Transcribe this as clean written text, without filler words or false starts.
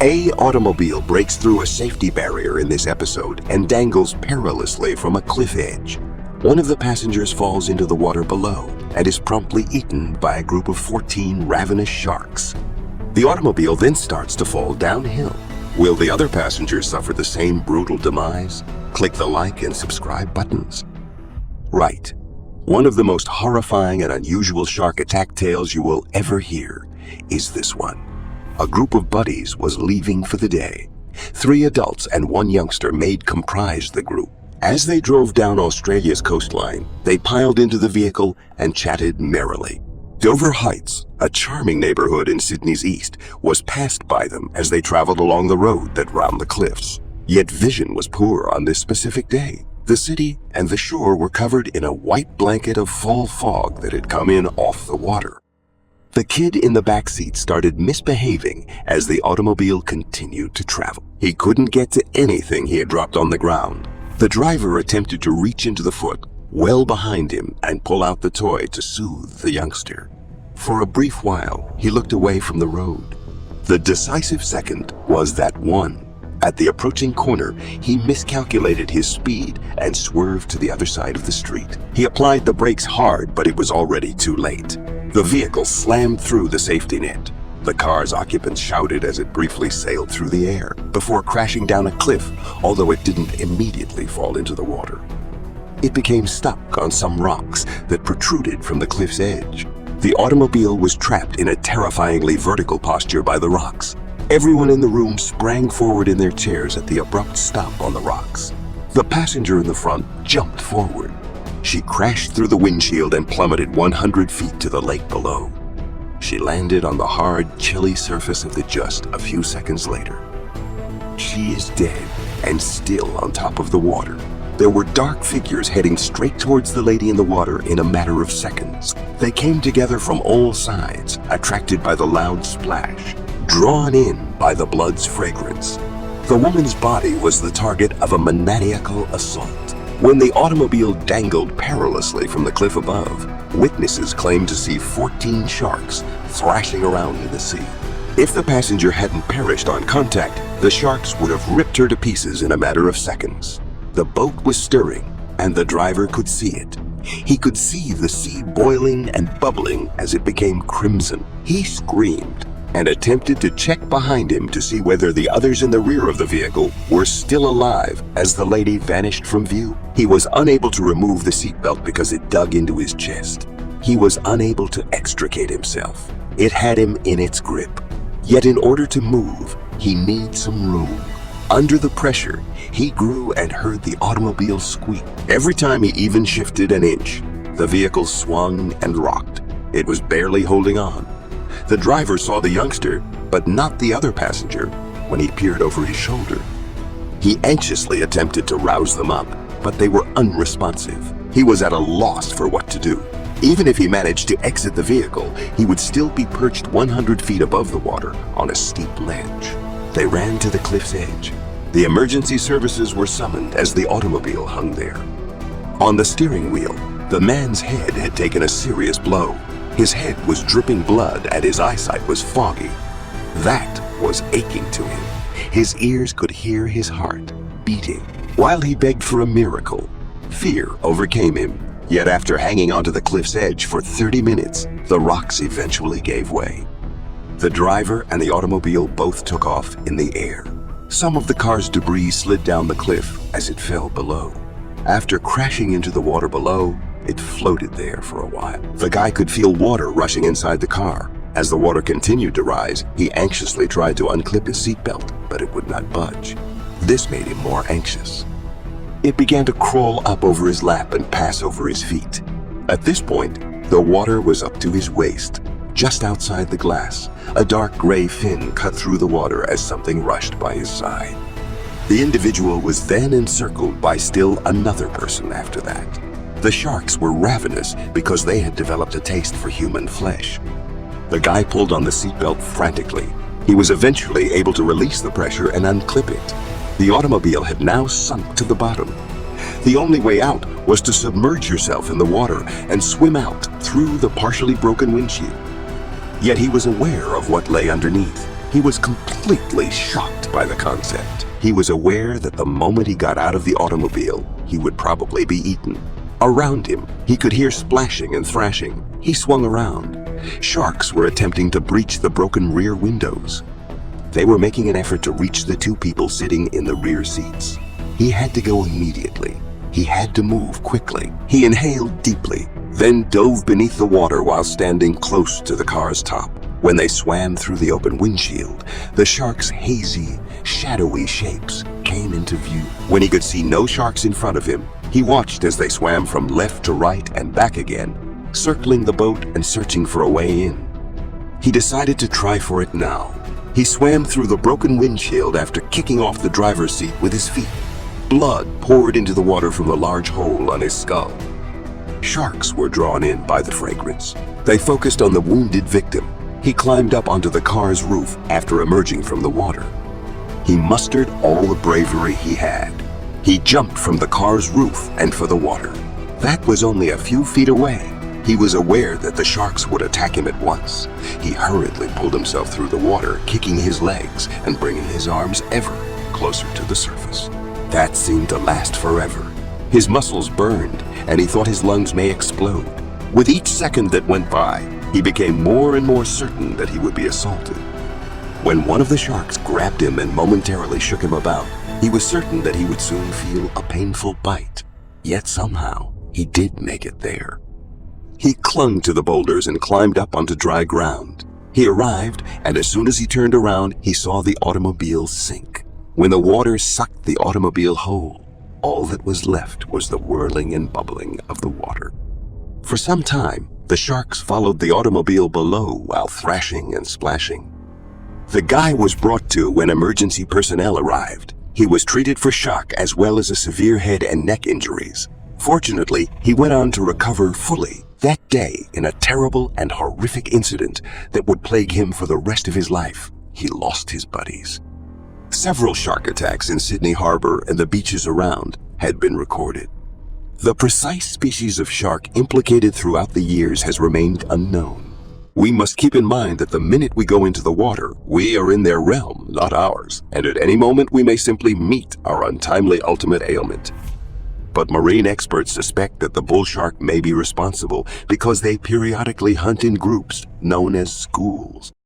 A automobile breaks through a safety barrier in this episode and dangles perilously from a cliff edge. One of the passengers falls into the water below and is promptly eaten by a group of 14 ravenous sharks. The automobile then starts to fall downhill. Will the other passengers suffer the same brutal demise? Click the like and subscribe buttons. Right. One of the most horrifying and unusual shark attack tales you will ever hear is this one. A group of buddies was leaving for the day. 3 adults and 1 youngster comprised the group. As they drove down Australia's coastline, they piled into the vehicle and chatted merrily. Dover Heights, a charming neighborhood in Sydney's east, was passed by them as they traveled along the road that wound the cliffs. Yet vision was poor on this specific day. The city and the shore were covered in a white blanket of fall fog that had come in off the water. The kid in the back seat started misbehaving as the automobile continued to travel. He couldn't get to anything he had dropped on the ground. The driver attempted to reach into the foot well behind him and pull out the toy to soothe the youngster. For a brief while, he looked away from the road. The decisive second was that one. At the approaching corner, he miscalculated his speed and swerved to the other side of the street. He applied the brakes hard, but it was already too late. The vehicle slammed through the safety net. The car's occupants shouted as it briefly sailed through the air before crashing down a cliff, although it didn't immediately fall into the water. It became stuck on some rocks that protruded from the cliff's edge. The automobile was trapped in a terrifyingly vertical posture by the rocks. Everyone in the room sprang forward in their chairs at the abrupt stop on the rocks. The passenger in the front jumped forward. She crashed through the windshield and plummeted 100 feet to the lake below. She landed on the hard, chilly surface of the just a few seconds later. She is dead and still on top of the water. There were dark figures heading straight towards the lady in the water in a matter of seconds. They came together from all sides, attracted by the loud splash, drawn in by the blood's fragrance. The woman's body was the target of a maniacal assault. When the automobile dangled perilously from the cliff above, witnesses claimed to see 14 sharks thrashing around in the sea. If the passenger hadn't perished on contact, the sharks would have ripped her to pieces in a matter of seconds. The boat was stirring, and the driver could see it. He could see the sea boiling and bubbling as it became crimson. He screamed and attempted to check behind him to see whether the others in the rear of the vehicle were still alive as the lady vanished from view. He was unable to remove the seatbelt because it dug into his chest. He was unable to extricate himself. It had him in its grip. Yet in order to move, he needed some room. Under the pressure, he grew and heard the automobile squeak. Every time he even shifted an inch, the vehicle swung and rocked. It was barely holding on. The driver saw the youngster, but not the other passenger, when he peered over his shoulder. He anxiously attempted to rouse them up, but they were unresponsive. He was at a loss for what to do. Even if he managed to exit the vehicle, he would still be perched 100 feet above the water on a steep ledge. They ran to the cliff's edge. The emergency services were summoned as the automobile hung there. On the steering wheel, the man's head had taken a serious blow. His head was dripping blood and his eyesight was foggy. That was aching to him. His ears could hear his heart beating. While he begged for a miracle, fear overcame him. Yet after hanging onto the cliff's edge for 30 minutes, the rocks eventually gave way. The driver and the automobile both took off in the air. Some of the car's debris slid down the cliff as it fell below. After crashing into the water below, it floated there for a while. The guy could feel water rushing inside the car. As the water continued to rise, he anxiously tried to unclip his seatbelt, but it would not budge. This made him more anxious. It began to crawl up over his lap and pass over his feet. At this point, the water was up to his waist. Just outside the glass, a dark gray fin cut through the water as something rushed by his side. The individual was then encircled by still another person after that. The sharks were ravenous because they had developed a taste for human flesh. The guy pulled on the seatbelt frantically. He was eventually able to release the pressure and unclip it. The automobile had now sunk to the bottom. The only way out was to submerge yourself in the water and swim out through the partially broken windshield. Yet he was aware of what lay underneath. He was completely shocked by the concept. He was aware that the moment he got out of the automobile, he would probably be eaten. Around him, he could hear splashing and thrashing. He swung around. Sharks were attempting to breach the broken rear windows. They were making an effort to reach the two people sitting in the rear seats. He had to go immediately. He had to move quickly. He inhaled deeply, then dove beneath the water while standing close to the car's top. When they swam through the open windshield, the sharks' hazy, shadowy shapes came into view. When he could see no sharks in front of him, he watched as they swam from left to right and back again, circling the boat and searching for a way in. He decided to try for it now. He swam through the broken windshield after kicking off the driver's seat with his feet. Blood poured into the water from the large hole on his skull. Sharks were drawn in by the fragrance. They focused on the wounded victim. He climbed up onto the car's roof after emerging from the water. He mustered all the bravery he had. He jumped from the car's roof and for the water. That was only a few feet away. He was aware that the sharks would attack him at once. He hurriedly pulled himself through the water, kicking his legs and bringing his arms ever closer to the surface. That seemed to last forever. His muscles burned, and he thought his lungs may explode. With each second that went by, he became more and more certain that he would be assaulted. When one of the sharks grabbed him and momentarily shook him about, he was certain that he would soon feel a painful bite. Yet somehow, he did make it there. He clung to the boulders and climbed up onto dry ground. He arrived, and as soon as he turned around, he saw the automobile sink. When the water sucked the automobile whole, all that was left was the whirling and bubbling of the water. For some time, the sharks followed the automobile below while thrashing and splashing. The guy was brought to when emergency personnel arrived. He was treated for shock as well as a severe head and neck injuries. Fortunately, he went on to recover fully that day in a terrible and horrific incident that would plague him for the rest of his life. He lost his buddies. Several shark attacks in Sydney Harbor and the beaches around had been recorded. The precise species of shark implicated throughout the years has remained unknown. We must keep in mind that the minute we go into the water, we are in their realm, not ours, and at any moment we may simply meet our untimely ultimate ailment. But marine experts suspect that the bull shark may be responsible because they periodically hunt in groups known as schools.